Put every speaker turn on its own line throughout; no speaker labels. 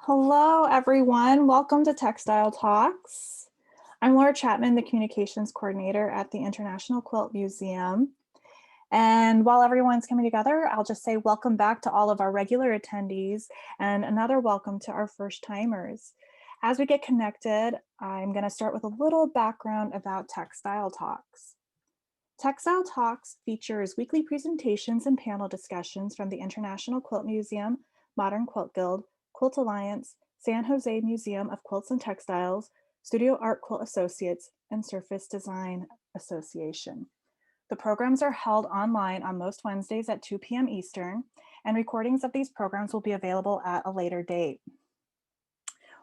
Hello, everyone. Welcome to Textile Talks. I'm Laura Chapman, the Communications Coordinator at the International Quilt Museum. And while everyone's coming together, I'll just say welcome back to all of our regular attendees and another welcome to our first timers. As we get connected, I'm going to start with a little background about Textile Talks. Textile Talks features weekly presentations and panel discussions from the International Quilt Museum, Modern Quilt Guild, Quilt Alliance, San Jose Museum of Quilts and Textiles, Studio Art Quilt Associates, and Surface Design Association. The programs are held online on most Wednesdays at 2 p.m. Eastern, and recordings of these programs will be available at a later date.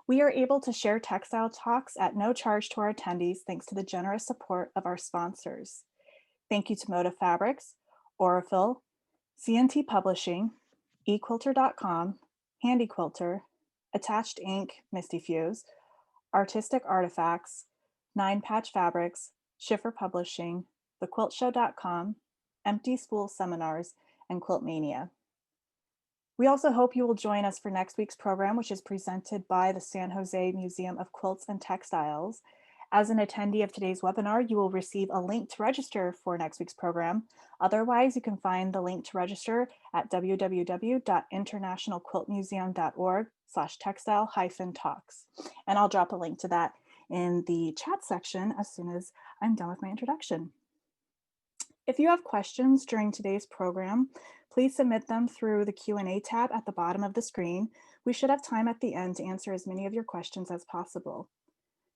We are able to share Textile Talks at no charge to our attendees thanks to the generous support of our sponsors. Thank you to Moda Fabrics, Aurifil, CNT Publishing, eQuilter.com, Handy Quilter, Attached Ink, Misty Fuse, Artistic Artifacts, Nine Patch Fabrics, Schiffer Publishing, thequiltshow.com, Empty Spool Seminars, and Quiltmania. We also hope you will join us for next week's program, which is presented by the San Jose Museum of Quilts and Textiles. As an attendee of today's webinar, you will receive a link to register for next week's program. Otherwise, you can find the link to register at www.internationalquiltmuseum.org/textile-talks. And I'll drop a link to that in the chat section as soon as I'm done with my introduction. If you have questions during today's program, please submit them through the Q&A tab at the bottom of the screen. We should have time at the end to answer as many of your questions as possible.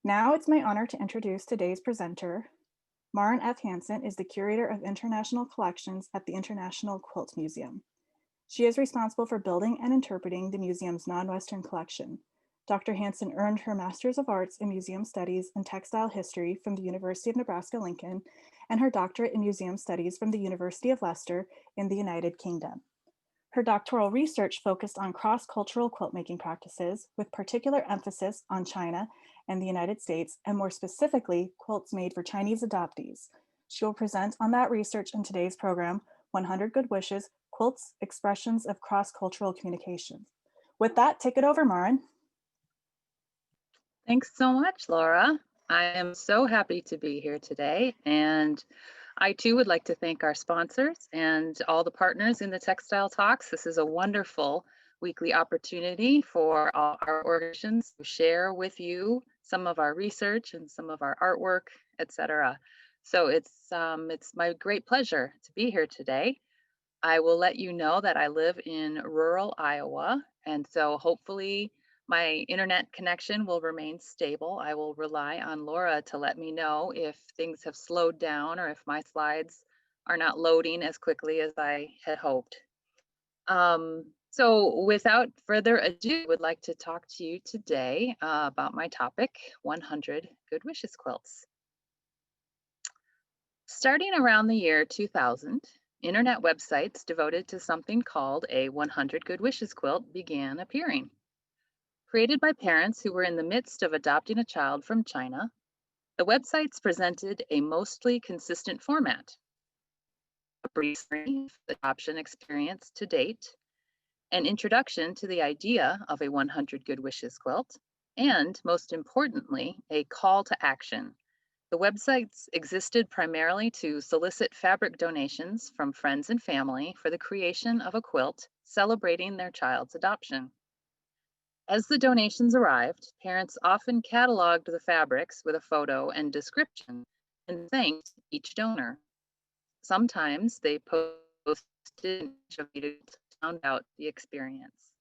Now it's my honor to introduce today's presenter. Marin Hanson is the Curator of International Collections at the International Quilt Museum. She is responsible for building and interpreting the museum's non-Western collection. Dr. Hanson earned her Master's of Arts in Museum Studies and Textile History from the University of Nebraska-Lincoln and her doctorate in Museum Studies from the University of Leicester in the United Kingdom. Her doctoral research focused on cross-cultural quiltmaking practices with particular emphasis on China and the United States, and more specifically, quilts made for Chinese adoptees. She will present on that research in today's program, 100 Good Wishes Quilts, Expressions of Cross-Cultural Communication. With that, take it over, Marin.
Thanks so much, Laura. I am so happy to be here today, and I too would like to thank our sponsors and all the partners in the Textile Talks. This is a wonderful weekly opportunity for all our organizations to share with you some of our research and some of our artwork, etc. So it's my great pleasure to be here today. I will let you know that I live in rural Iowa, and so hopefully my internet connection will remain stable. I will rely on Laura to let me know if things have slowed down or if my slides are not loading as quickly as I had hoped. So without further ado, I would like to talk to you today about my topic, 100 Good Wishes Quilts. Starting around the year 2000, internet websites devoted to something called a 100 Good Wishes quilt began appearing. Created by parents who were in the midst of adopting a child from China, the websites presented a mostly consistent format: a brief summary of the adoption experience to date, an introduction to the idea of a 100 Good Wishes quilt, and most importantly, a call to action. The websites existed primarily to solicit fabric donations from friends and family for the creation of a quilt celebrating their child's adoption. As the donations arrived, parents often cataloged the fabrics with a photo and description and thanked each donor. Sometimes they posted to sound out the experience.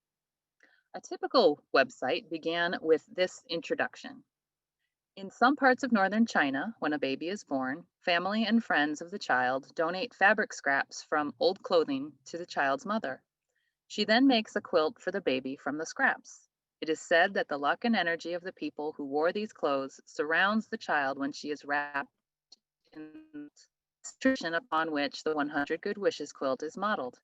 A typical website began with this introduction. In some parts of northern China, when a baby is born, family and friends of the child donate fabric scraps from old clothing to the child's mother. She then makes a quilt for the baby from the scraps. It is said that the luck and energy of the people who wore these clothes surrounds the child when she is wrapped in the tradition upon which the 100 Good Wishes quilt is modeled.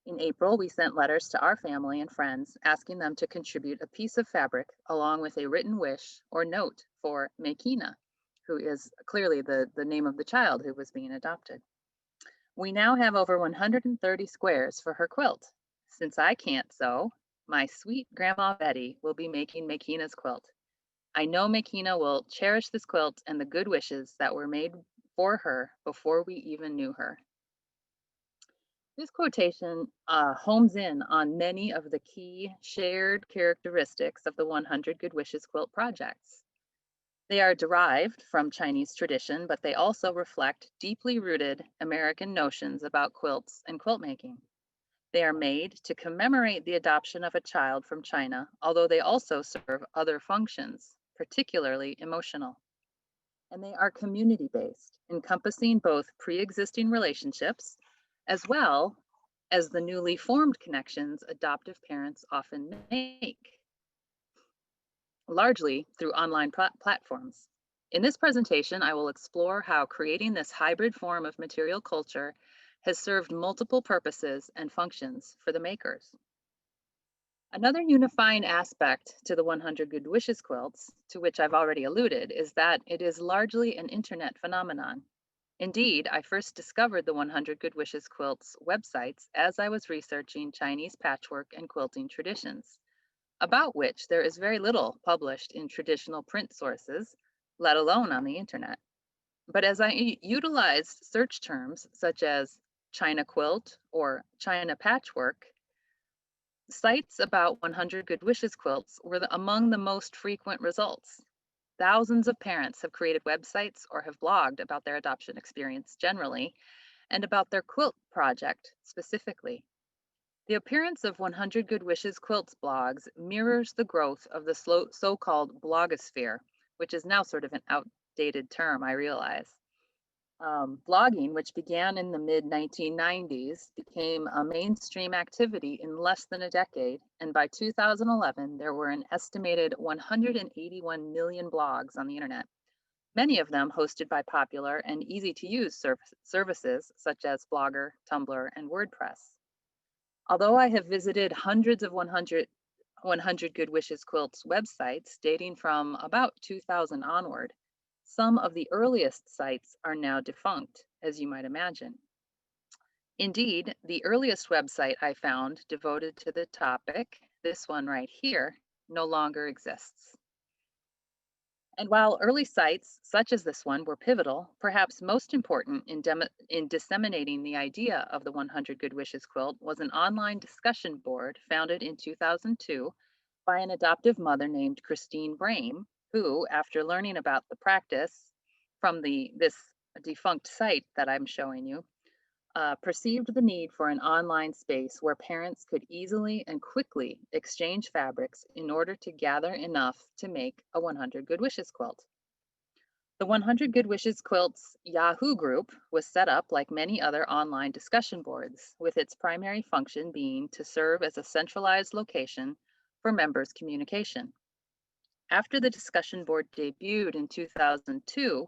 In April, we sent letters to our family and friends asking them to contribute a piece of fabric along with a written wish or note for Mekina, who is clearly the name of the child who was being adopted. We now have over 130 squares for her quilt. Since I can't sew, my sweet Grandma Betty will be making Makina's quilt. I know Makina will cherish this quilt and the good wishes that were made for her before we even knew her. This quotation homes in on many of the key shared characteristics of the 100 Good Wishes quilt projects. They are derived from Chinese tradition, but they also reflect deeply rooted American notions about quilts and quilt making. They are made to commemorate the adoption of a child from China, although they also serve other functions, particularly emotional. And they are community based, encompassing both pre existing relationships as well as the newly formed connections adoptive parents often make, largely through online platforms. In this presentation, I will explore how creating this hybrid form of material culture has served multiple purposes and functions for the makers. Another unifying aspect to the 100 Good Wishes quilts, to which I've already alluded, is that it is largely an internet phenomenon. Indeed, I first discovered the 100 Good Wishes quilts websites as I was researching Chinese patchwork and quilting traditions, about which there is very little published in traditional print sources, let alone on the internet. But as I utilized search terms such as China quilt or China patchwork, sites about 100 Good Wishes quilts were among the most frequent results. Thousands of parents have created websites or have blogged about their adoption experience generally and about their quilt project specifically. The appearance of 100 Good Wishes Quilts blogs mirrors the growth of the so-called blogosphere, which is now sort of an outdated term, I realize. Blogging, which began in the mid 1990s, became a mainstream activity in less than a decade, and by 2011, there were an estimated 181 million blogs on the internet, many of them hosted by popular and easy to use services such as Blogger, Tumblr, and WordPress. Although I have visited hundreds of 100 Good Wishes Quilts websites dating from about 2000 onward, some of the earliest sites are now defunct, as you might imagine. Indeed, the earliest website I found devoted to the topic, this one right here, no longer exists. And while early sites, such as this one, were pivotal, perhaps most important in disseminating the idea of the 100 Good Wishes quilt was an online discussion board founded in 2002 by an adoptive mother named Christine Brame, who, after learning about the practice from this defunct site that I'm showing you, perceived the need for an online space where parents could easily and quickly exchange fabrics in order to gather enough to make a 100 Good Wishes quilt. The 100 Good Wishes Quilts Yahoo group was set up like many other online discussion boards, with its primary function being to serve as a centralized location for members' communication. After the discussion board debuted in 2002,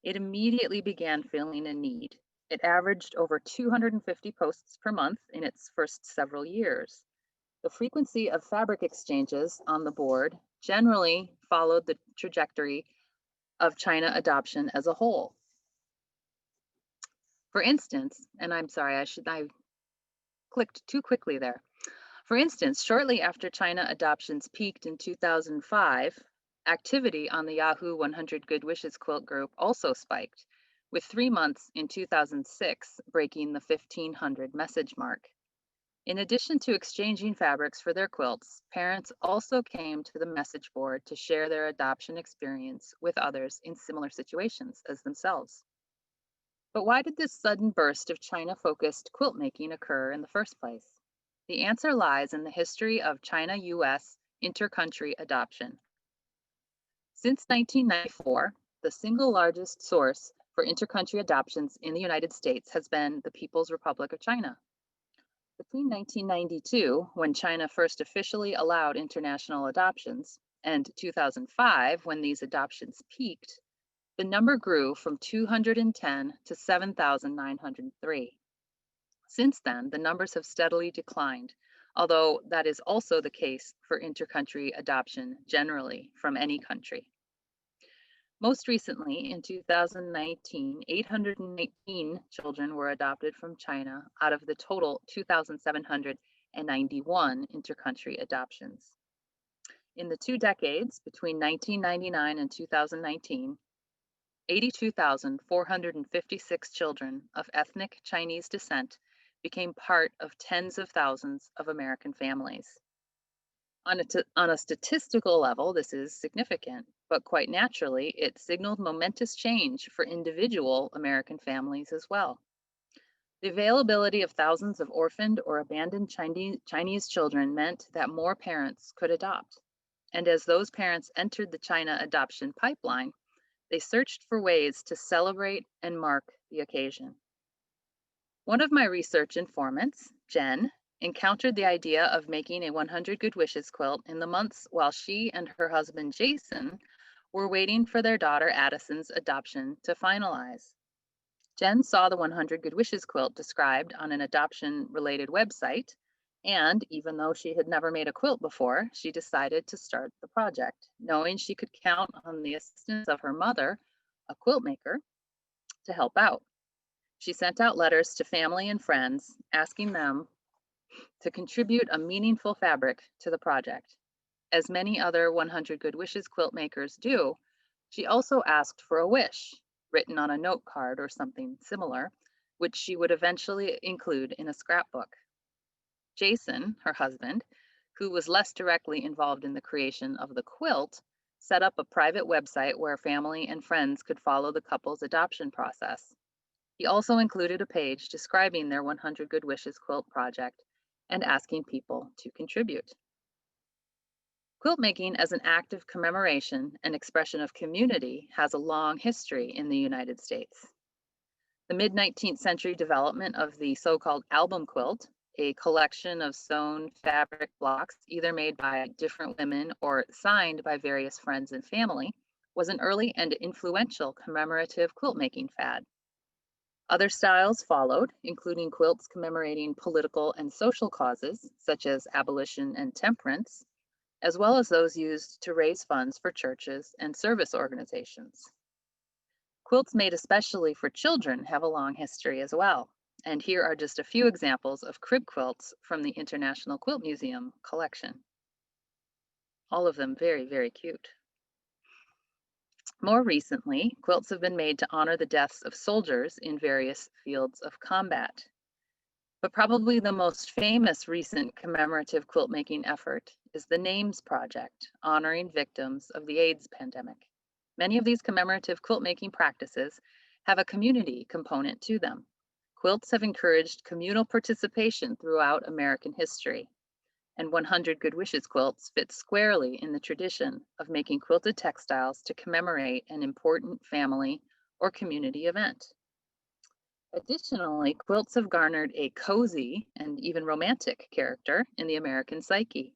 it immediately began feeling a need. It averaged over 250 posts per month in its first several years. The frequency of fabric exchanges on the board generally followed the trajectory of China adoption as a whole. For instance, and I'm sorry, I clicked too quickly there. For instance, shortly after China adoptions peaked in 2005, activity on the Yahoo 100 Good Wishes quilt group also spiked, with 3 months in 2006 breaking the 1,500 message mark. In addition to exchanging fabrics for their quilts, parents also came to the message board to share their adoption experience with others in similar situations as themselves. But why did this sudden burst of China-focused quilt making occur in the first place? The answer lies in the history of China-US intercountry adoption. Since 1994, the single largest source for intercountry adoptions in the United States has been the People's Republic of China. Between 1992, when China first officially allowed international adoptions, and 2005, when these adoptions peaked, the number grew from 210 to 7,903. Since then, the numbers have steadily declined, although that is also the case for intercountry adoption generally from any country. Most recently, in 2019, 819 children were adopted from China out of the total 2,700 and 91 intercountry adoptions. In the 2 decades between 1999 and 2019, 82,456 children of ethnic Chinese descent became part of tens of thousands of American families. On a statistical level, this is significant, but quite naturally, it signaled momentous change for individual American families as well. The availability of thousands of orphaned or abandoned Chinese children meant that more parents could adopt. And as those parents entered the China adoption pipeline, they searched for ways to celebrate and mark the occasion. One of my research informants, Jen, encountered the idea of making a 100 Good Wishes quilt in the months while she and her husband, Jason, were waiting for their daughter Addison's adoption to finalize. Jen saw the 100 Good Wishes quilt described on an adoption-related website, and even though she had never made a quilt before, she decided to start the project, knowing she could count on the assistance of her mother, a quilt maker, to help out. She sent out letters to family and friends, asking them to contribute a meaningful fabric to the project. As many other 100 Good Wishes quilt makers do, she also asked for a wish, written on a note card or something similar, which she would eventually include in a scrapbook. Jason, her husband, who was less directly involved in the creation of the quilt, set up a private website where family and friends could follow the couple's adoption process. He also included a page describing their 100 Good Wishes quilt project and asking people to contribute. Quilt making as an act of commemoration and expression of community has a long history in the United States. The mid-19th century development of the so-called album quilt, a collection of sewn fabric blocks either made by different women or signed by various friends and family, was an early and influential commemorative quilt making fad. Other styles followed, including quilts commemorating political and social causes, such as abolition and temperance, as well as those used to raise funds for churches and service organizations. Quilts made especially for children have a long history as well, and here are just a few examples of crib quilts from the International Quilt Museum collection. All of them very, very cute. More recently, quilts have been made to honor the deaths of soldiers in various fields of combat. But probably the most famous recent commemorative quilt making effort is the Names Project, honoring victims of the AIDS pandemic. Many of these commemorative quilt making practices have a community component to them. Quilts have encouraged communal participation throughout American history, and 100 Good Wishes quilts fit squarely in the tradition of making quilted textiles to commemorate an important family or community event. Additionally, quilts have garnered a cozy and even romantic character in the American psyche.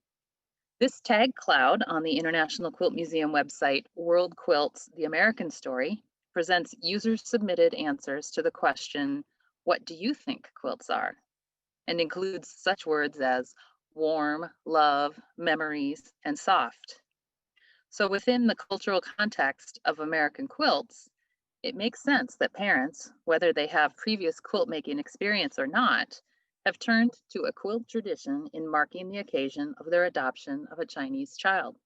This tag cloud on the International Quilt Museum website, World Quilts, The American Story, presents user-submitted answers to the question, what do you think quilts are? And includes such words as warm, love, memories, and soft. So within the cultural context of American quilts, it makes sense that parents, whether they have previous quilt making experience or not, have turned to a quilt tradition in marking the occasion of their adoption of a Chinese child.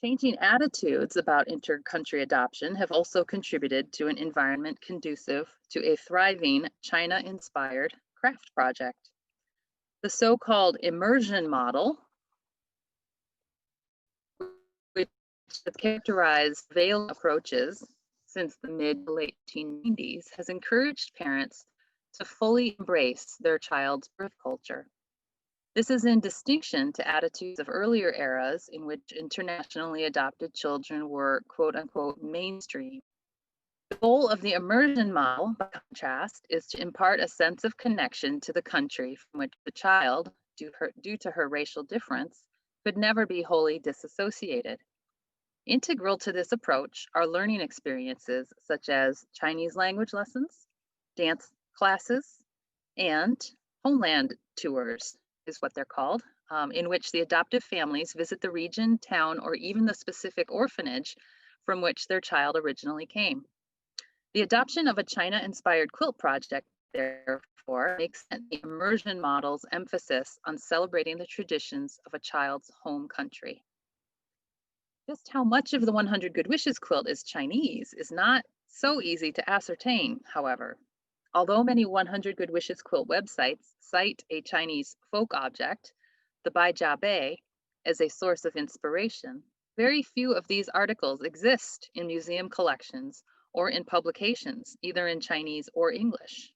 Changing attitudes about inter-country adoption have also contributed to an environment conducive to a thriving China-inspired craft project. The so-called Immersion Model, which has characterized veiled approaches since the mid to late 1990s, has encouraged parents to fully embrace their child's birth culture. This is in distinction to attitudes of earlier eras in which internationally adopted children were quote unquote mainstream. The goal of the immersion model, by contrast, is to impart a sense of connection to the country from which the child, due to her racial difference, could never be wholly disassociated. Integral to this approach are learning experiences such as Chinese language lessons, dance classes, and homeland tours is what they're called, in which the adoptive families visit the region, town, or even the specific orphanage from which their child originally came. The adoption of a China-inspired quilt project therefore, makes sense the Immersion Model's emphasis on celebrating the traditions of a child's home country. Just how much of the 100 Good Wishes quilt is Chinese is not so easy to ascertain, however. Although many 100 Good Wishes quilt websites cite a Chinese folk object, the baijiabai, as a source of inspiration, very few of these articles exist in museum collections or in publications, either in Chinese or English.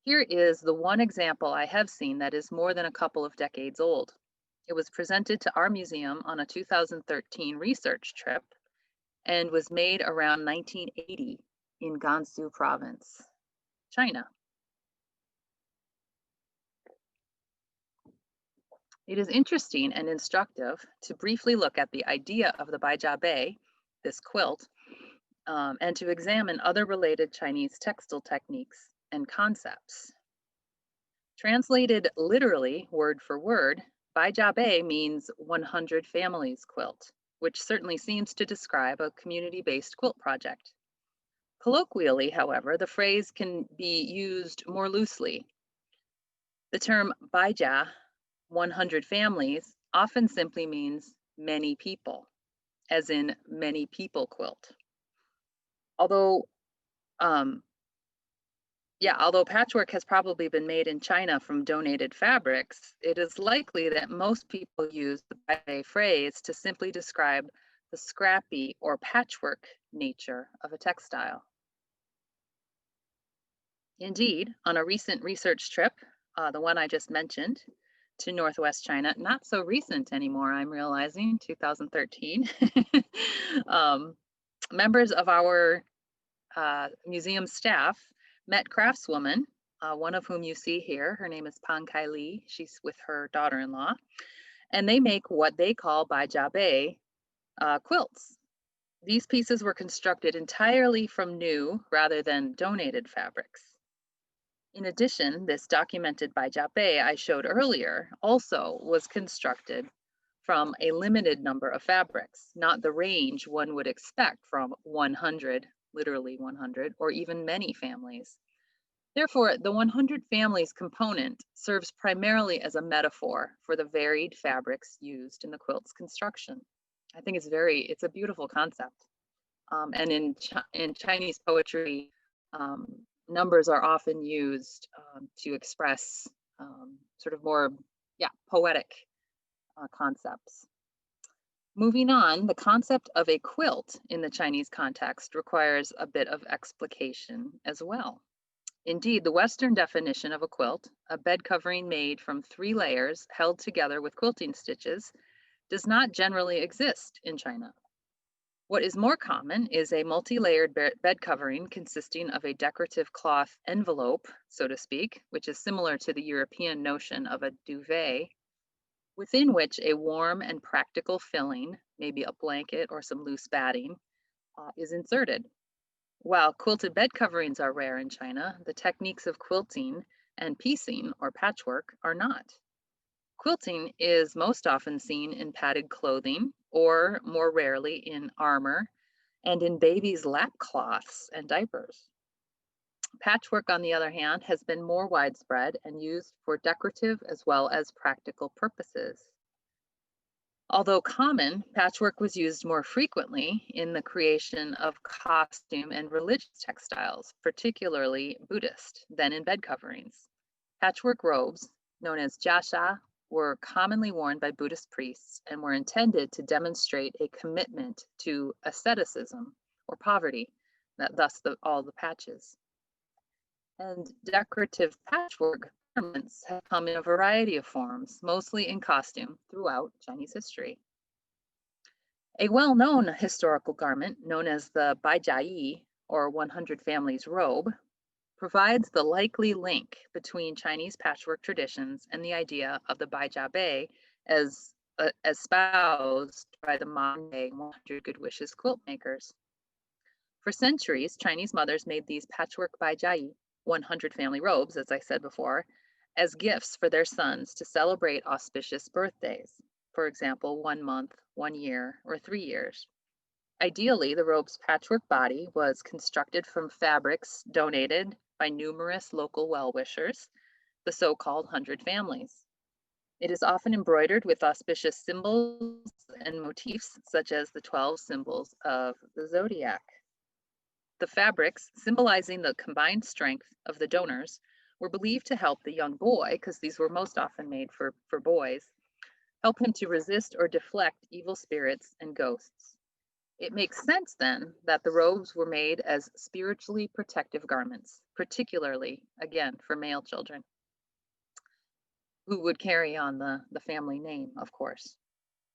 Here is the one example I have seen that is more than a couple of decades old. It was presented to our museum on a 2013 research trip and was made around 1980 in Gansu province, China. It is interesting and instructive to briefly look at the idea of the baijiabai, this quilt, and to examine other related Chinese textile techniques and concepts. Translated literally, word for word, baijiabai means 100 Families Quilt, which certainly seems to describe a community-based quilt project. Colloquially, however, the phrase can be used more loosely. The term baijia, 100 families, often simply means many people, as in many people quilt. Although patchwork has probably been made in China from donated fabrics, it is likely that most people use the baijiabai phrase to simply describe the scrappy or patchwork nature of a textile. Indeed, on a recent research trip, the one I just mentioned, to Northwest China, not so recent anymore, I'm realizing, 2013, members of our museum staff met craftswomen, one of whom you see here. Her name is Pan Kai Li. She's with her daughter-in-law, and they make what they call baijiabai quilts. These pieces were constructed entirely from new rather than donated fabrics. In addition, this documented baijiabai I showed earlier also was constructed from a limited number of fabrics, not the range one would expect from 100, literally 100, or even many families. Therefore, the 100 families component serves primarily as a metaphor for the varied fabrics used in the quilt's construction. I think it's a beautiful concept. And in Chinese poetry, numbers are often used to express sort of more, poetic concepts. Moving on, the concept of a quilt in the Chinese context requires a bit of explication as well. Indeed, the Western definition of a quilt, a bed covering made from 3 layers held together with quilting stitches, does not generally exist in China. What is more common is a multi-layered bed covering consisting of a decorative cloth envelope, so to speak, which is similar to the European notion of a duvet, within which a warm and practical filling, maybe a blanket or some loose batting, is inserted. While quilted bed coverings are rare in China, the techniques of quilting and piecing or patchwork are not. Quilting is most often seen in padded clothing, or more rarely in armor, and in babies' lap cloths and diapers. Patchwork, on the other hand, has been more widespread and used for decorative as well as practical purposes. Although common, patchwork was used more frequently in the creation of costume and religious textiles, particularly Buddhist, than in bed coverings. Patchwork robes, known as jiasha, were commonly worn by Buddhist priests and were intended to demonstrate a commitment to asceticism or poverty, thus all the patches. And decorative patchwork garments have come in a variety of forms, mostly in costume, throughout Chinese history. A well-known historical garment known as the baijiayi, or 100 Families robe, provides the likely link between Chinese patchwork traditions and the idea of the baijiabai as espoused by the modern-day 100 Good Wishes quilt makers. For centuries, Chinese mothers made these patchwork baijiayi, 100 family robes, as I said before, as gifts for their sons to celebrate auspicious birthdays, for example, 1 month, 1 year, or 3 years. Ideally, the robe's patchwork body was constructed from fabrics donated by numerous local well-wishers, the so-called 100 families. It is often embroidered with auspicious symbols and motifs, such as the 12 symbols of the zodiac. The fabrics, symbolizing the combined strength of the donors, were believed to help the young boy, because these were most often made for boys, help him to resist or deflect evil spirits and ghosts. It makes sense then that the robes were made as spiritually protective garments, particularly, again, for male children, who would carry on the family name, of course.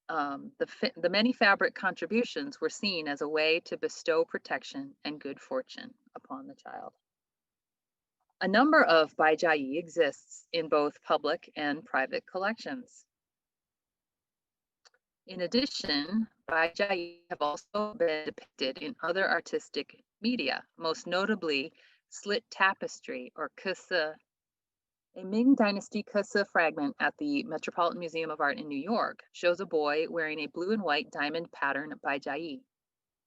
The many fabric contributions were seen as a way to bestow protection and good fortune upon the child. A number of baijai exists in both public and private collections. In addition, baijai have also been depicted in other artistic media, most notably slit tapestry or kese. A Ming Dynasty kese fragment at the Metropolitan Museum of Art in New York shows a boy wearing a blue and white diamond pattern baijai.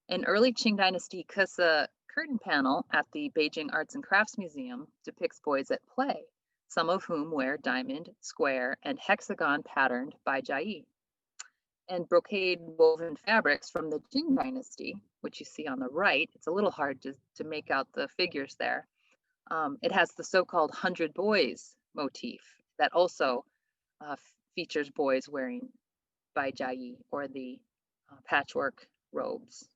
An early Qing Dynasty kese curtain panel at the Beijing Arts and Crafts Museum depicts boys at play, some of whom wear diamond, square, and hexagon patterned baijai. And brocade woven fabrics from the Qing Dynasty, which you see on the right. It's a little hard to make out the figures there. It has the so-called 100 boys motif that also features boys wearing baijai or the patchwork robes.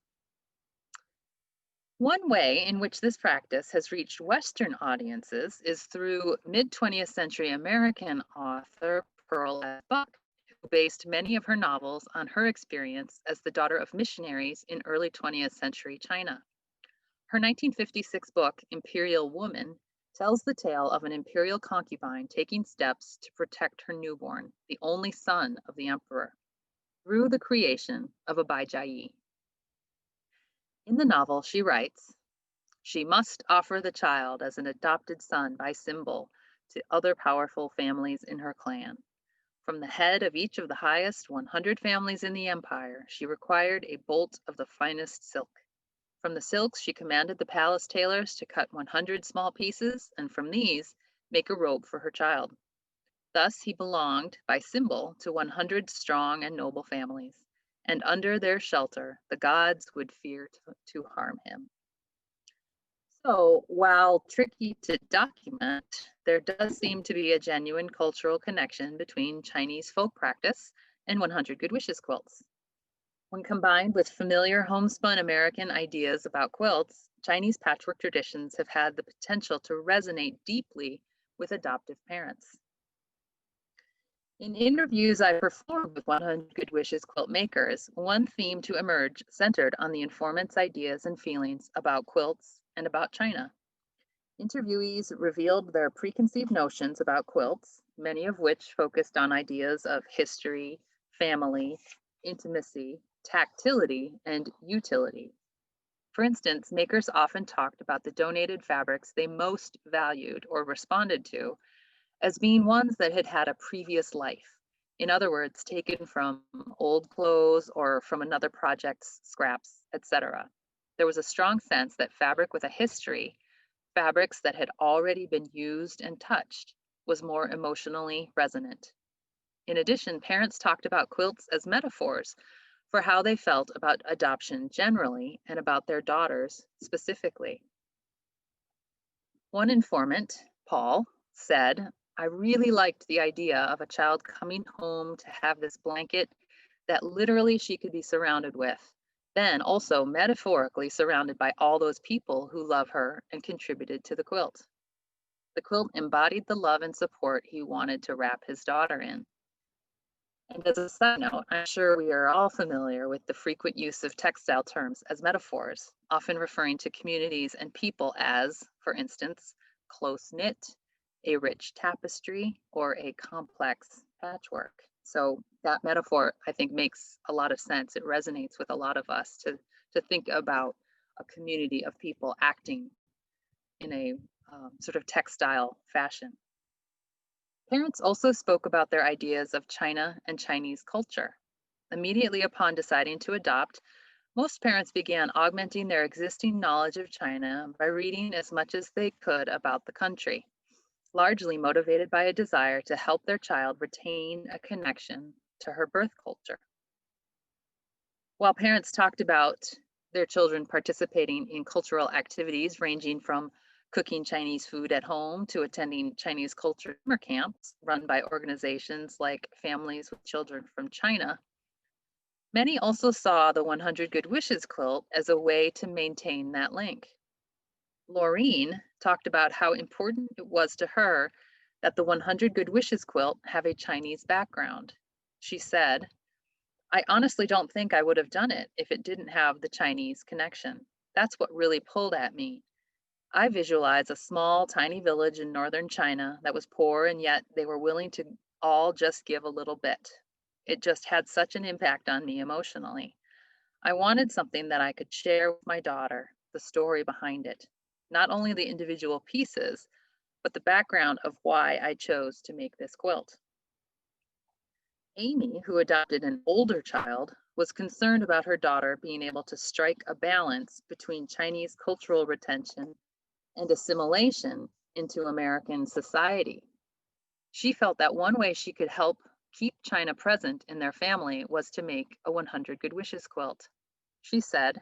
One way in which this practice has reached Western audiences is through mid-20th century American author Pearl S. Buck, who based many of her novels on her experience as the daughter of missionaries in early 20th century China. Her 1956 book, Imperial Woman, tells the tale of an imperial concubine taking steps to protect her newborn, the only son of the emperor, through the creation of a baijai. In the novel, she writes, "She must offer the child as an adopted son by symbol to other powerful families in her clan. From the head of each of the highest 100 families in the empire, she required a bolt of the finest silk. From the silks, she commanded the palace tailors to cut 100 small pieces, and from these, make a robe for her child. Thus, he belonged, by symbol, to 100 strong and noble families, and under their shelter, the gods would fear to harm him." So, while tricky to document, there does seem to be a genuine cultural connection between Chinese folk practice and 100 Good Wishes quilts. When combined with familiar homespun American ideas about quilts, Chinese patchwork traditions have had the potential to resonate deeply with adoptive parents. In interviews I performed with 100 Good Wishes quilt makers, one theme to emerge centered on the informant's ideas and feelings about quilts and about China. Interviewees revealed their preconceived notions about quilts, many of which focused on ideas of history, family, intimacy, tactility, and utility. For instance, makers often talked about the donated fabrics they most valued or responded to as being ones that had had a previous life. In other words, taken from old clothes or from another project's scraps, etc. There was a strong sense that fabric with a history, fabrics that had already been used and touched, was more emotionally resonant. In addition, parents talked about quilts as metaphors for how they felt about adoption generally and about their daughters specifically. One informant, Paul, said, "I really liked the idea of a child coming home to have this blanket that literally she could be surrounded with, then also metaphorically surrounded by all those people who love her and contributed to the quilt. The quilt embodied the love and support he wanted to wrap his daughter in." And as a side note, I'm sure we are all familiar with the frequent use of textile terms as metaphors, often referring to communities and people as, for instance, close-knit, a rich tapestry, or a complex patchwork. So that metaphor, I think, makes a lot of sense. It resonates with a lot of us to think about a community of people acting in a sort of textile fashion. Parents also spoke about their ideas of China and Chinese culture. Immediately upon deciding to adopt, Most parents began augmenting their existing knowledge of China by reading as much as they could about the country, largely motivated by a desire to help their child retain a connection to her birth culture. While parents talked about their children participating in cultural activities ranging from cooking Chinese food at home to attending Chinese culture summer camps run by organizations like Families with Children from China, many also saw the 100 Good Wishes quilt as a way to maintain that link. Laureen talked about how important it was to her that the 100 Good Wishes quilt have a Chinese background. She said, I honestly don't think I would have done it if it didn't have the Chinese connection. That's what really pulled at me. I visualize a small, tiny village in northern China that was poor, and yet they were willing to all just give a little bit. It just had such an impact on me emotionally. I wanted something that I could share with my daughter, the story behind it, not only the individual pieces, but the background of why I chose to make this quilt. Amy, who adopted an older child, was concerned about her daughter being able to strike a balance between Chinese cultural retention and assimilation into American society. She felt that one way she could help keep China present in their family was to make a 100 Good Wishes quilt. She said,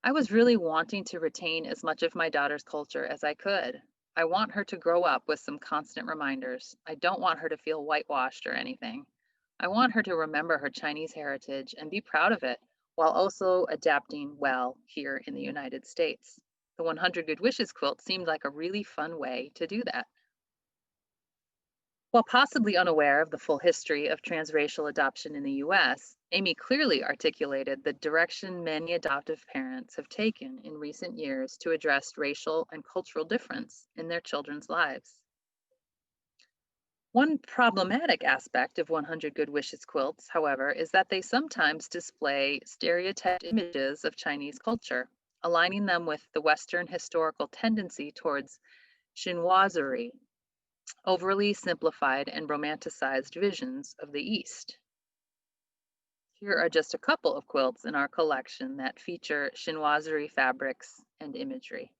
I was really wanting to retain as much of my daughter's culture as I could. I want her to grow up with some constant reminders. I don't want her to feel whitewashed or anything. I want her to remember her Chinese heritage and be proud of it while also adapting well here in the United States. The 100 Good Wishes quilt seemed like a really fun way to do that. While possibly unaware of the full history of transracial adoption in the US, Amy clearly articulated the direction many adoptive parents have taken in recent years to address racial and cultural difference in their children's lives. One problematic aspect of 100 Good Wishes quilts, however, is that they sometimes display stereotyped images of Chinese culture, aligning them with the Western historical tendency towards chinoiserie, overly simplified and romanticized visions of the East. Here are just a couple of quilts in our collection that feature chinoiserie fabrics and imagery.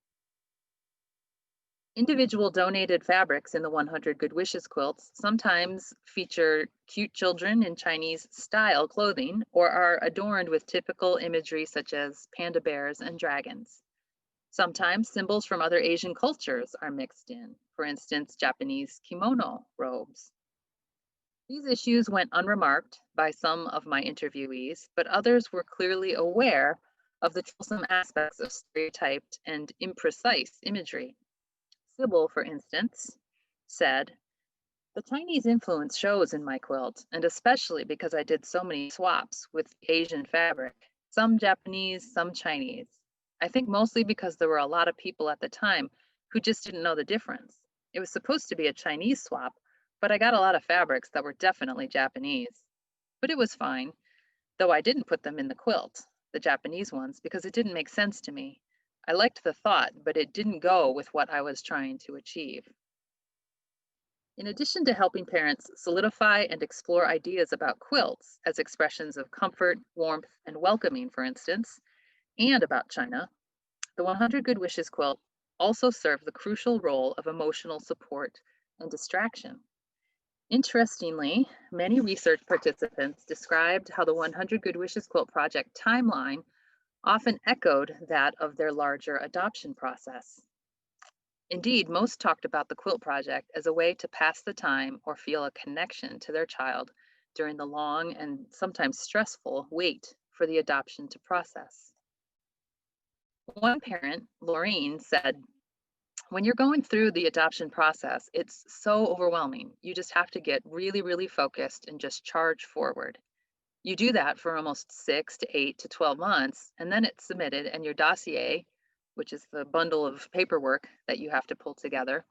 Individual donated fabrics in the 100 Good Wishes quilts sometimes feature cute children in Chinese style clothing or are adorned with typical imagery such as panda bears and dragons. Sometimes symbols from other Asian cultures are mixed in, for instance, Japanese kimono robes. These issues went unremarked by some of my interviewees, but others were clearly aware of the troublesome aspects of stereotyped and imprecise imagery. Sybil, for instance, said, the Chinese influence shows in my quilt, and especially because I did so many swaps with Asian fabric, some Japanese, some Chinese. I think mostly because there were a lot of people at the time who just didn't know the difference. It was supposed to be a Chinese swap, but I got a lot of fabrics that were definitely Japanese. But it was fine, though I didn't put them in the quilt, the Japanese ones, because it didn't make sense to me. I liked the thought, but it didn't go with what I was trying to achieve. In addition to helping parents solidify and explore ideas about quilts as expressions of comfort, warmth, and welcoming, for instance, and about China, the 100 Good Wishes quilt also served the crucial role of emotional support and distraction. Interestingly, many research participants described how the 100 Good Wishes quilt project timeline often echoed that of their larger adoption process. Indeed, most talked about the quilt project as a way to pass the time or feel a connection to their child during the long and sometimes stressful wait for the adoption to process. One parent, Laureen, said, when you're going through the adoption process, it's so overwhelming. You just have to get really, really focused and just charge forward. You do that for almost 6 to 8 to 12 months, and then it's submitted, and your dossier, which is the bundle of paperwork that you have to pull together,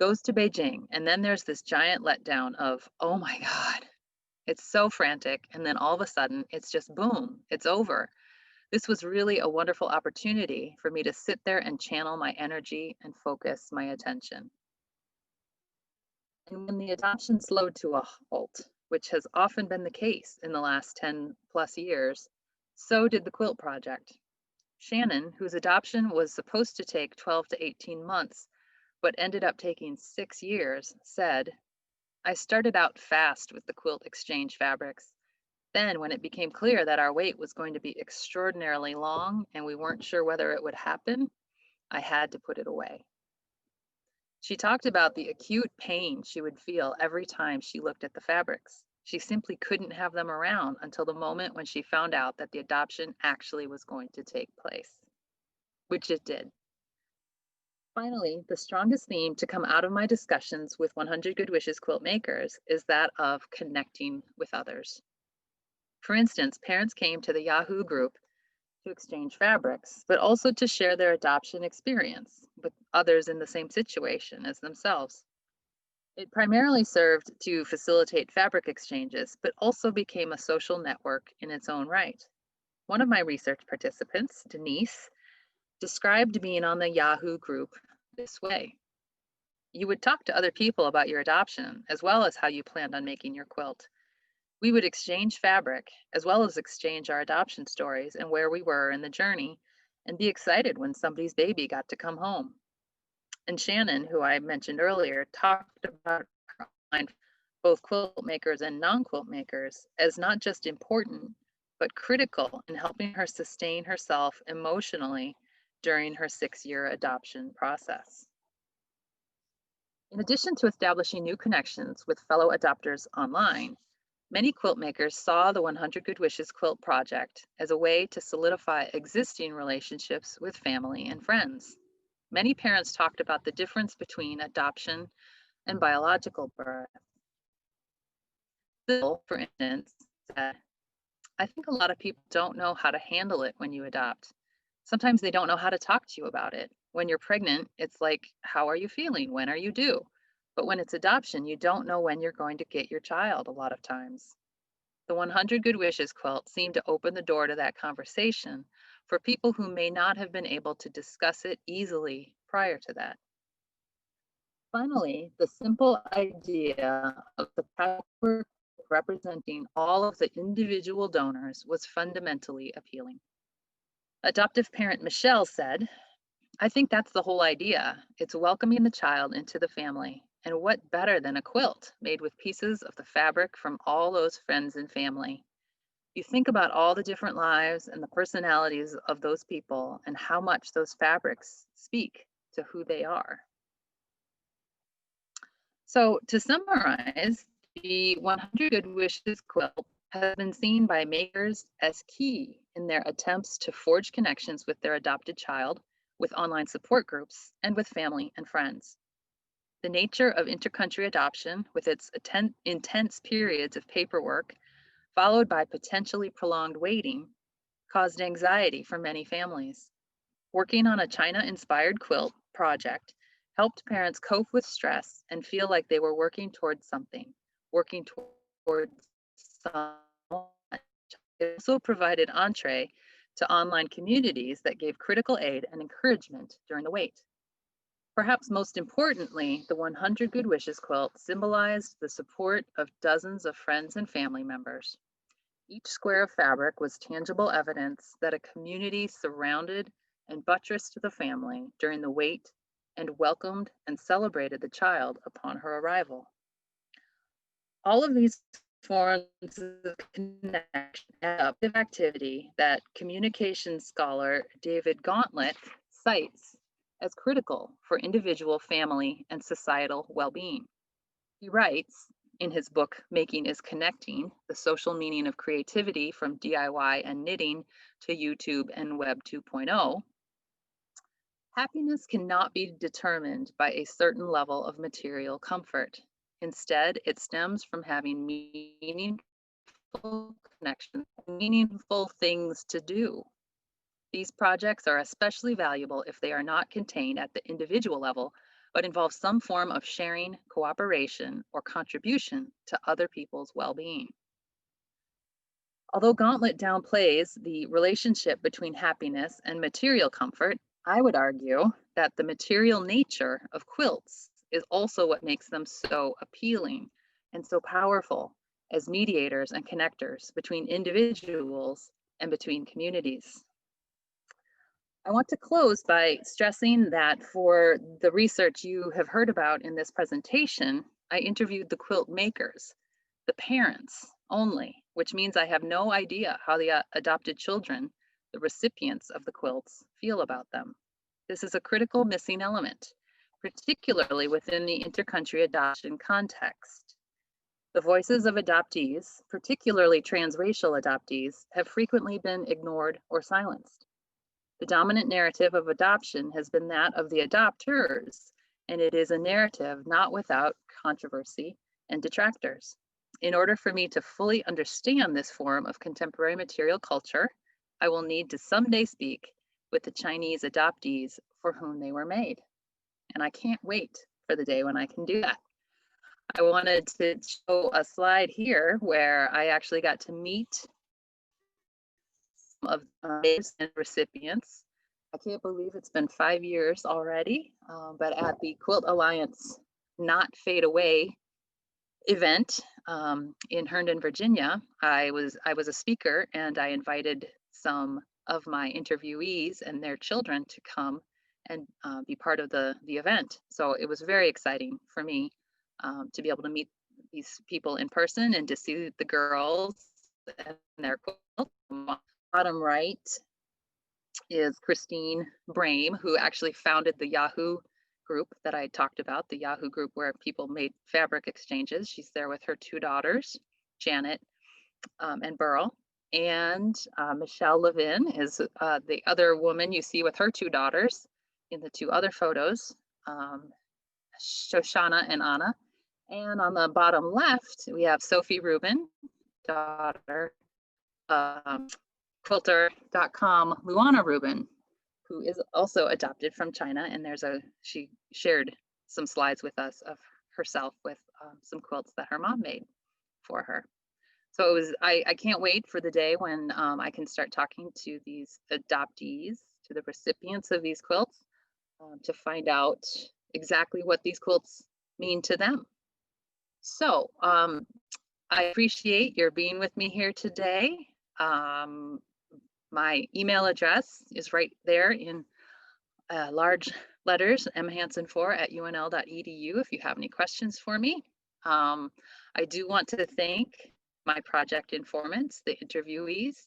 goes to Beijing. And then there's this giant letdown of, oh my God, it's so frantic. And then all of a sudden, it's just boom, it's over. This was really a wonderful opportunity for me to sit there and channel my energy and focus my attention. And when the adoption slowed to a halt, which has often been the case in the last 10 plus years, So did the quilt project. Shannon, whose adoption was supposed to take 12 to 18 months, but ended up taking 6 years, said, I started out fast with the quilt exchange fabrics. Then, when it became clear that our wait was going to be extraordinarily long and we weren't sure whether it would happen, I had to put it away. She talked about the acute pain she would feel every time she looked at the fabrics. She simply couldn't have them around until the moment when she found out that the adoption actually was going to take place, which it did. Finally, the strongest theme to come out of my discussions with 100 Good Wishes quilt makers is that of connecting with others. For instance, parents came to the Yahoo group to exchange fabrics, but also to share their adoption experience with others in the same situation as themselves. It primarily served to facilitate fabric exchanges, but also became a social network in its own right. One of my research participants, Denise, described being on the Yahoo group this way. You would talk to other people about your adoption, as well as how you planned on making your quilt. We would exchange fabric, as well as exchange our adoption stories and where we were in the journey, and be excited when somebody's baby got to come home. And Shannon, who I mentioned earlier, talked about her online, both quilt makers and non-quilt makers, as not just important, but critical in helping her sustain herself emotionally during her 6-year adoption process. In addition to establishing new connections with fellow adopters online, many quilt makers saw the 100 Good Wishes quilt project as a way to solidify existing relationships with family and friends. Many parents talked about the difference between adoption and biological birth. Bill, for instance, said, I think a lot of people don't know how to handle it when you adopt. Sometimes they don't know how to talk to you about it. When you're pregnant, it's like, how are you feeling? When are you due? But when it's adoption, you don't know when you're going to get your child a lot of times. The 100 Good Wishes quilt seemed to open the door to that conversation for people who may not have been able to discuss it easily prior to that. Finally, the simple idea of the patchwork representing all of the individual donors was fundamentally appealing. Adoptive parent Michelle said, I think that's the whole idea. It's welcoming the child into the family. And what better than a quilt made with pieces of the fabric from all those friends and family? You think about all the different lives and the personalities of those people and how much those fabrics speak to who they are. So to summarize, the 100 Good Wishes quilt has been seen by makers as key in their attempts to forge connections with their adopted child, with online support groups, and with family and friends. The nature of intercountry adoption, with its intense periods of paperwork, followed by potentially prolonged waiting, caused anxiety for many families. Working on a China-inspired quilt project helped parents cope with stress and feel like they were working towards something, working towards someone. It also provided entree to online communities that gave critical aid and encouragement during the wait. Perhaps most importantly, the 100 Good Wishes quilt symbolized the support of dozens of friends and family members. Each square of fabric was tangible evidence that a community surrounded and buttressed the family during the wait and welcomed and celebrated the child upon her arrival. All of these forms of connection and adaptive activity that communications scholar David Gauntlet cites as critical for individual, family, and societal well-being. He writes in his book, Making is Connecting, The Social Meaning of Creativity from DIY and Knitting to YouTube and Web 2.0, happiness cannot be determined by a certain level of material comfort. Instead, it stems from having meaningful connections, meaningful things to do. These projects are especially valuable if they are not contained at the individual level, but involve some form of sharing, cooperation, or contribution to other people's well-being. Although Gauntlet downplays the relationship between happiness and material comfort, I would argue that the material nature of quilts is also what makes them so appealing and so powerful as mediators and connectors between individuals and between communities. I want to close by stressing that for the research you have heard about in this presentation, I interviewed the quilt makers, the parents only, which means I have no idea how the adopted children, the recipients of the quilts, feel about them. This is a critical missing element, particularly within the intercountry adoption context. The voices of adoptees, particularly transracial adoptees, have frequently been ignored or silenced. The dominant narrative of adoption has been that of the adopters, and it is a narrative not without controversy and detractors. In order for me to fully understand this form of contemporary material culture, I will need to someday speak with the Chinese adoptees for whom they were made. And I can't wait for the day when I can do that. I wanted to show a slide here where I actually got to meet of and recipients. I can't believe it's been 5 years already, but at the Quilt Alliance Not Fade Away event in Herndon, Virginia, I was a speaker, and I invited some of my interviewees and their children to come and be part of the event. So it was very exciting for me to be able to meet these people in person and to see the girls and their quilts. Bottom right is Christine Brame, who actually founded the Yahoo group that I talked about, the Yahoo group where people made fabric exchanges. She's there with her 2 daughters, Janet and Burl. And Michelle Levin is the other woman you see with her 2 daughters in the 2 other photos, Shoshana and Anna. And on the bottom left, we have Sophie Rubin, daughter, quilter.com, Luana Rubin, who is also adopted from China. And she shared some slides with us of herself with some quilts that her mom made for her. So I can't wait for the day when I can start talking to these adoptees, to the recipients of these quilts, to find out exactly what these quilts mean to them. So I appreciate your being with me here today. My email address is right there in large letters, mhanson4@unl.edu if you have any questions for me. I do want to thank my project informants, the interviewees,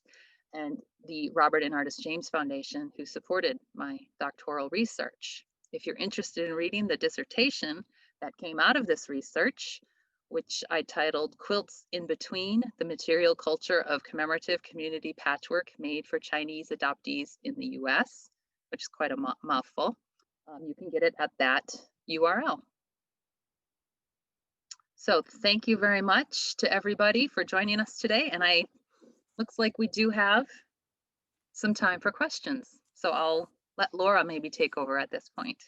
and the Robert and Artis James Foundation who supported my doctoral research. If you're interested in reading the dissertation that came out of this research, which I titled Quilts in Between, the Material Culture of Commemorative Community Patchwork Made for Chinese Adoptees in the US, which is quite a mouthful. You can get it at that URL. So thank you very much to everybody for joining us today. And looks like we do have some time for questions. So I'll let Laura maybe take over at this point.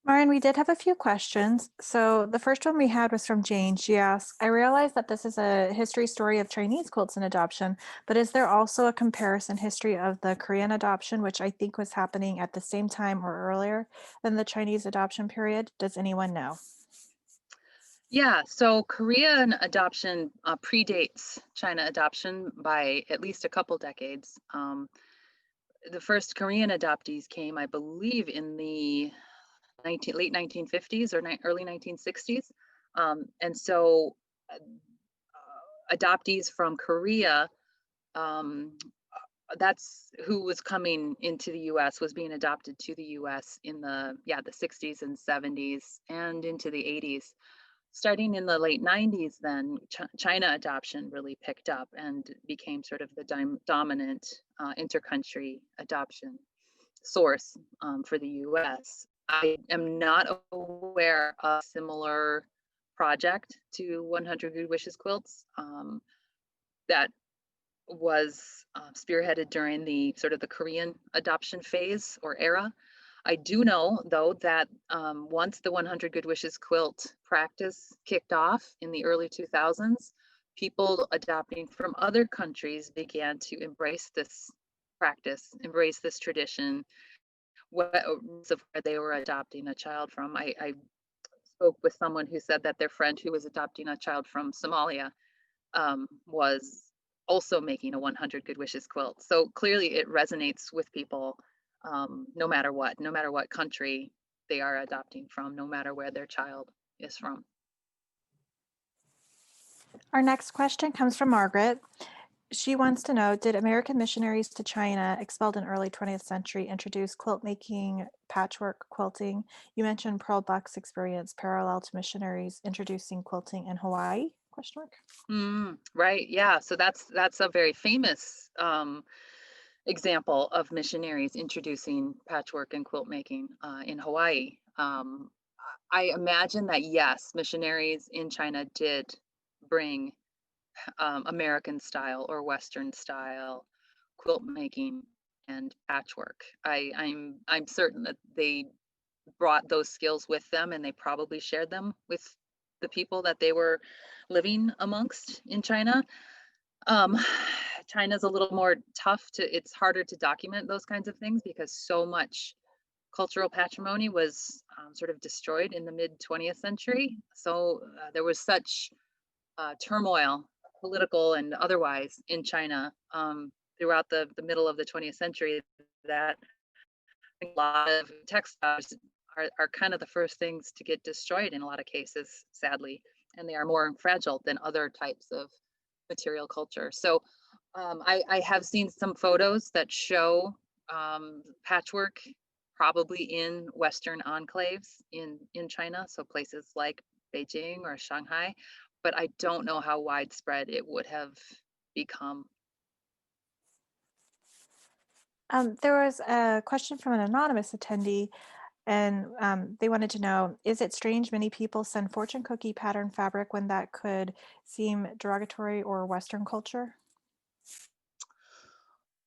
Marin, we did have a few questions. So the first one we had was from Jane. She asked, I realize that this is a history story of Chinese quilts and adoption, but is there also a comparison history of the Korean adoption, which I think was happening at the same time or earlier than the Chinese adoption period? Does anyone know?
Yeah, so Korean adoption predates China adoption by at least a couple decades. The first Korean adoptees came, I believe, in the late 1950s or early 1960s. And so adoptees from Korea, that's who was coming into the US, was being adopted to the US in the 60s and 70s and into the 80s. Starting in the late 90s, then China adoption really picked up and became sort of the dominant intercountry adoption source for the US. I am not aware of a similar project to 100 Good Wishes Quilts that was spearheaded during the sort of the Korean adoption phase or era. I do know, though, that once the 100 Good Wishes quilt practice kicked off in the early 2000s, people adopting from other countries began to embrace this practice, embrace this tradition, where they were adopting a child from. I spoke with someone who said that their friend who was adopting a child from Somalia was also making a 100 Good Wishes quilt. So clearly it resonates with people, no matter what country they are adopting from, no matter where their child is from.
Our next question comes from Margaret. She wants to know, did American missionaries to China expelled in early 20th century introduce quilt making, patchwork quilting? You mentioned Pearl Buck's experience parallel to missionaries introducing quilting in Hawaii? Question mark.
Right. Yeah. So that's a very famous example of missionaries introducing patchwork and quilt making in Hawaii. I imagine that yes, missionaries in China did bring American style or Western style quilt making and patchwork. I'm certain that they brought those skills with them, and they probably shared them with the people that they were living amongst in China. Um, China's a little more tough to, it's harder to document those kinds of things because so much cultural patrimony was sort of destroyed in the mid 20th century. So there was such turmoil, political and otherwise, in China throughout the middle of the 20th century that a lot of textiles are kind of the first things to get destroyed in a lot of cases, sadly, and they are more fragile than other types of material culture. So I have seen some photos that show patchwork probably in Western enclaves in China, so places like Beijing or Shanghai, but I don't know how widespread it would have become.
There was a question from an anonymous attendee, and they wanted to know, is it strange many people send fortune cookie pattern fabric when that could seem derogatory or Western culture?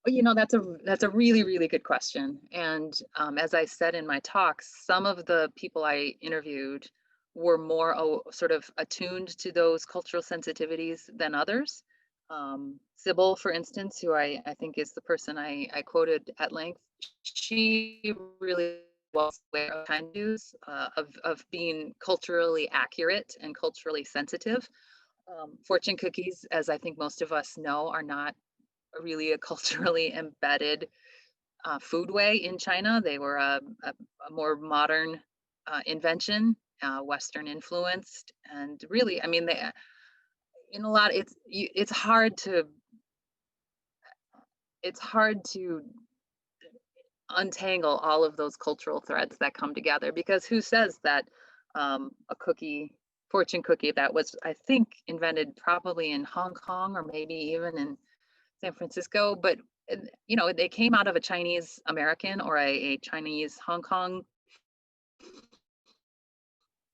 Well, that's a really really good question. And as I said in my talks, some of the people I interviewed were more sort of attuned to those cultural sensitivities than others. Sybil, for instance, who I think is the person I quoted at length, she really was aware of time use of being culturally accurate and culturally sensitive. Fortune cookies, as I think most of us know, are not really a culturally embedded food way in China. They were a more modern invention, Western influenced, and really, I mean, they in a lot. It's hard to untangle all of those cultural threads that come together because who says that a fortune cookie that was, I think, invented probably in Hong Kong or maybe even in San Francisco, but they came out of a Chinese American or a Chinese Hong Kong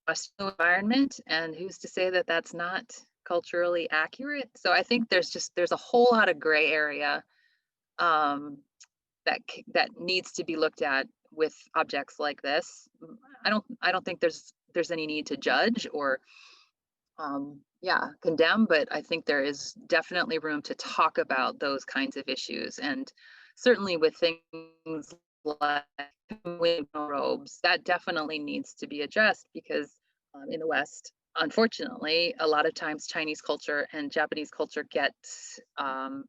Western environment, and who's to say that that's not culturally accurate? So I think there's a whole lot of gray area um, that needs to be looked at with objects like this. I don't think there's any need to judge or condemn, but I think there is definitely room to talk about those kinds of issues. And certainly with things like window robes, that definitely needs to be addressed because in the West, unfortunately, a lot of times Chinese culture and Japanese culture um,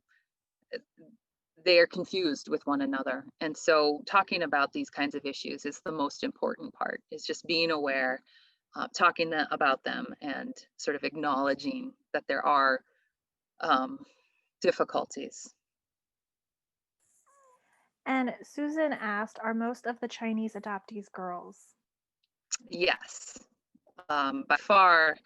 they are confused with one another. And so talking about these kinds of issues is the most important part, is just being aware, talking about them, and sort of acknowledging that there are um, difficulties.
And Susan asked, are most of the Chinese adoptees girls?
Yes, by far,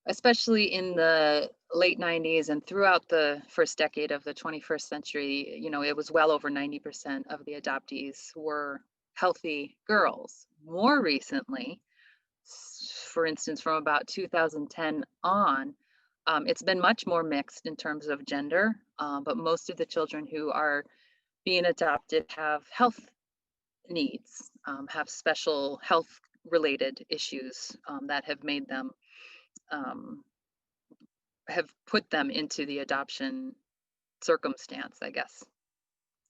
especially in the late 90s and throughout the first decade of the 21st century, it was well over 90% of the adoptees were healthy girls. More recently, for instance, from about 2010 on, it's been much more mixed in terms of gender, but most of the children who are being adopted have health needs, have special health related issues that have made them, um, have put them into the adoption circumstance, I guess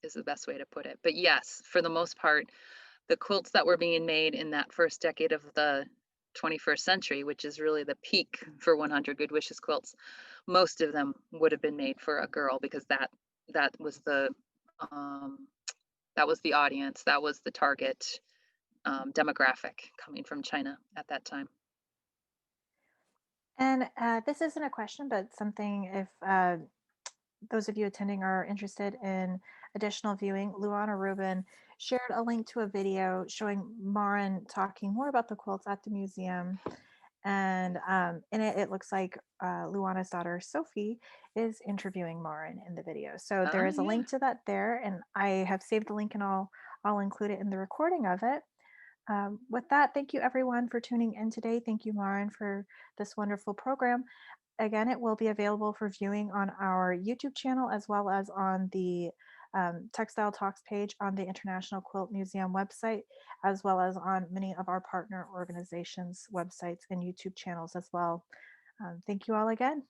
is the best way to put it. But yes, for the most part, the quilts that were being made in that first decade of the 21st century, which is really the peak for 100 Good Wishes quilts, most of them would have been made for a girl because that was um, that was the audience, that was the target demographic coming from China at that time.
And this isn't a question, but something if those of you attending are interested in additional viewing, Luana Rubin shared a link to a video showing Marin talking more about the quilts at the museum. And in it, it looks like Luana's daughter, Sophie, is interviewing Marin in the video. So there
Oh
is a
yeah.
link to that there, and I have saved the link and I'll include it in the recording of it. With that, thank you everyone for tuning in today. Thank you, Marin, for this wonderful program. Again, it will be available for viewing on our YouTube channel as well as on the Textile Talks page on the International Quilt Museum website, as well as on many of our partner organizations' websites and YouTube channels as well. Thank you all again.